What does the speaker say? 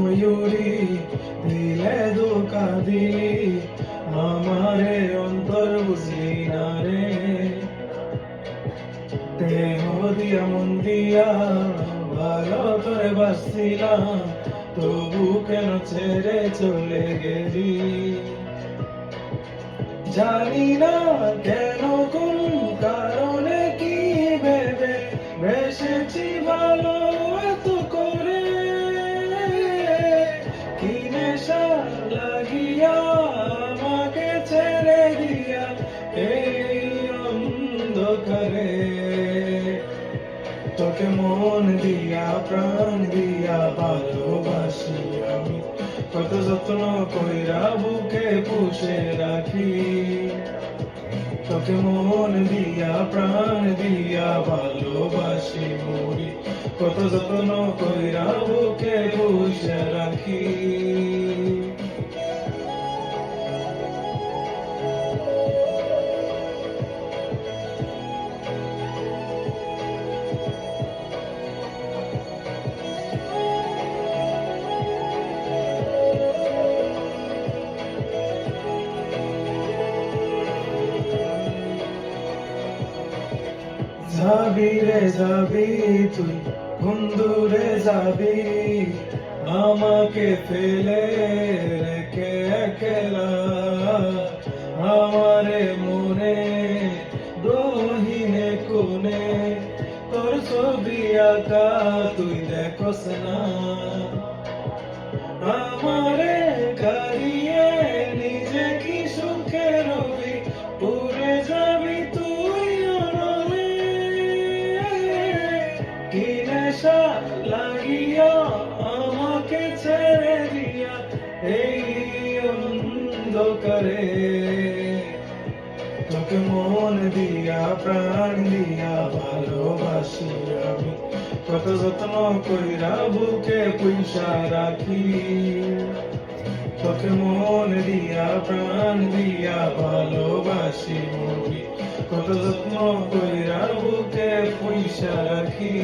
ময়ূরী দিলে ধোকা দিলি আমারে অন্তর বুঝলি না রে দেহ দিয়া মন দিয়া ভালো করে বাসছিলাম তবু কেন ছেড়ে চলে গেলি জানি না কেন কোন কারণে কি ভেবে বেসেছি ভালো এত করে কি নেশা লাগিয়া আমাকে ছেড়ে দিয়া এই অন্ধকারে তোকে মন দিয়া প্রাণ দিয়া ভালোবাসি আমি কত যত্ন কইরা বুকে পুষে রাখি তোকে মন দিয়া প্রাণ দিয়া ভালোবাসি মরি কত যত্ন কইরা বুকে পুষে রাখি যাবি রে যাবি তুই বন্ধুরে যাবি আমাকে ফেলে রেখে একলা আমারে মনে গহীনে কোণে তোর ছবি আঁকা তুই দেখোস না আমারে কারিয়ে নিজে কি সুখে রবি পুরে যাবি তুই অনলে কি নেশা লাগিয়া আমাকে ছেড়ে দিয়া এই অন্ধকারে তোকে মন দিয়া প্রাণ দিয়া ভালোবাসি আমি কত যত্ন কইরা বুকে পুষা রাখি তোকে মন দিয়া প্রাণ দিয়া ভালোবাসি মরি কত যত্ন কইরা বুকে পুষা রাখি